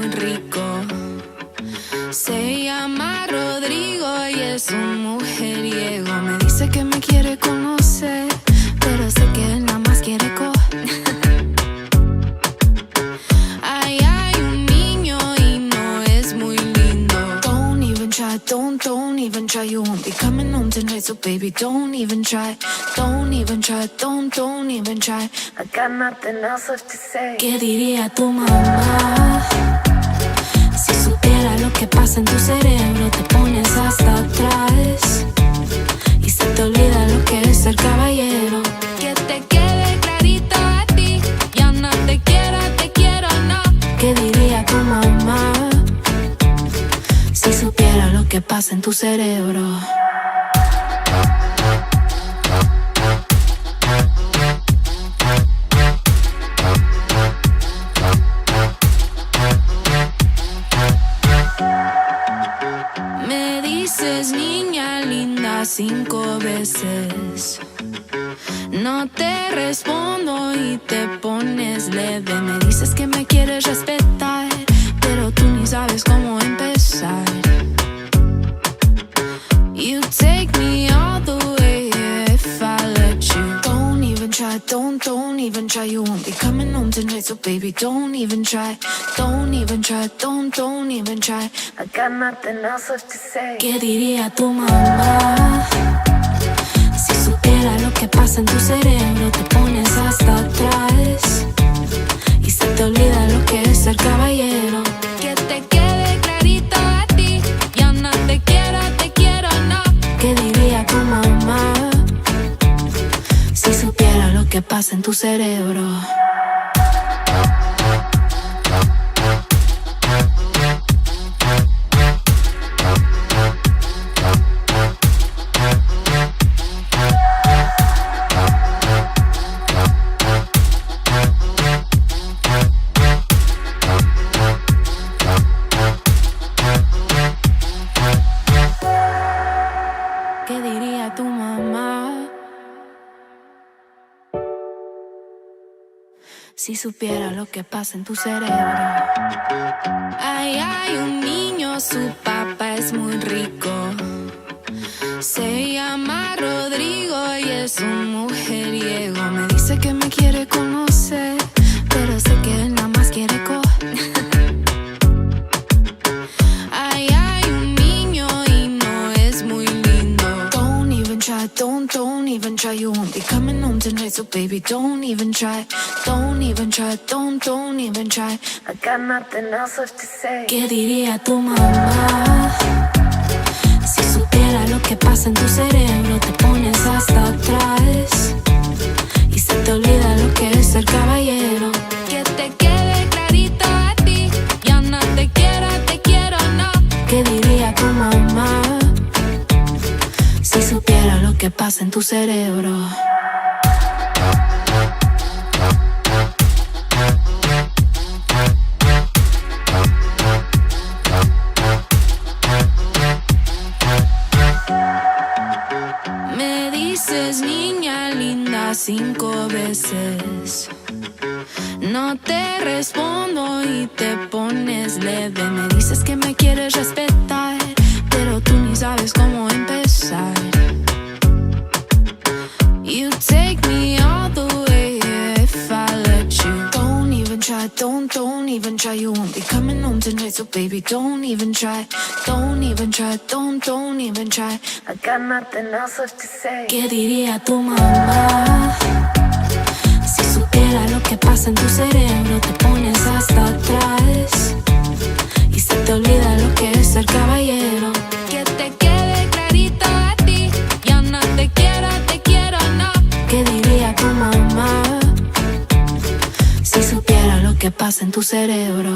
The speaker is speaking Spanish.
muy rico. Se llama Rodrigo y es un mujeriego. Me dice que me quiere conocer, pero sé que él nada más quiere Ay, hay un niño y no es muy lindo. Don't even try, don't even try. You won't be coming home tonight, so baby, don't even try. Don't even try, don't even try. I got nothing else left to say. ¿Qué diría tu mamá? Si supiera lo que pasa en tu cerebro, te pones hasta atrás y se te olvida lo que es ser caballero. Que te quede clarito a ti, ya no te quiero, no. ¿Qué diría tu mamá? Si supiera lo que pasa en tu cerebro. Me dices niña linda 5 veces. No te respondo y te pones leve. Me dices que me quieres respetar, pero tú ni sabes cómo empezar. You take me all the way if I let you. Don't even try, don't even try. You won't be coming home tonight, so baby, don't even try. Don't even try, don't even try. I got nothing else left to say. ¿Qué diría tu mamá? Si supiera lo que pasa en tu cerebro, te pones hasta atrás y se te olvida lo que es ser caballero. Que te quede clarito a ti, ya no te quiero, no. ¿Qué diría tu mamá? Si supiera lo que pasa en tu cerebro. ¿Qué diría tu mamá? Si supiera lo que pasa en tu cerebro. Ay, hay un niño, su papá es muy rico. Se llama Rodrigo y es un mujeriego. Me dice que me quiere conocer, pero sé que él nada más quiere Ay, hay un niño y no es muy lindo. Don't even try, don't even try. You won't be coming home tonight, so baby, don't even try. Don't even try, don't even try. I got nothing else left to say. ¿Qué diría tu mamá? Si supiera lo que pasa en tu cerebro, te pones hasta atrás y se te olvida lo que es ser caballero. Que te quede clarito a ti, ya no te quiero, no. ¿Qué diría tu mamá? Si supiera lo que pasa en tu cerebro. Me dices niña linda 5 veces. No te respondo y te pones leve. Me dices que me quieres respetar, pero tú ni sabes cómo empezar. You take me all the way if I let you. Don't even try, don't even try. You won't be coming home tonight, so baby, don't even try. Don't even try, don't even try. I got nothing else left to say. ¿Qué diría tu mamá? Si supiera lo que pasa en tu cerebro, te pones hasta atrás y se te olvida lo que es ser caballero. Que te quede clarito a ti, ya no te quiero, no. ¿Qué diría tu mamá? Si supiera lo que pasa en tu cerebro.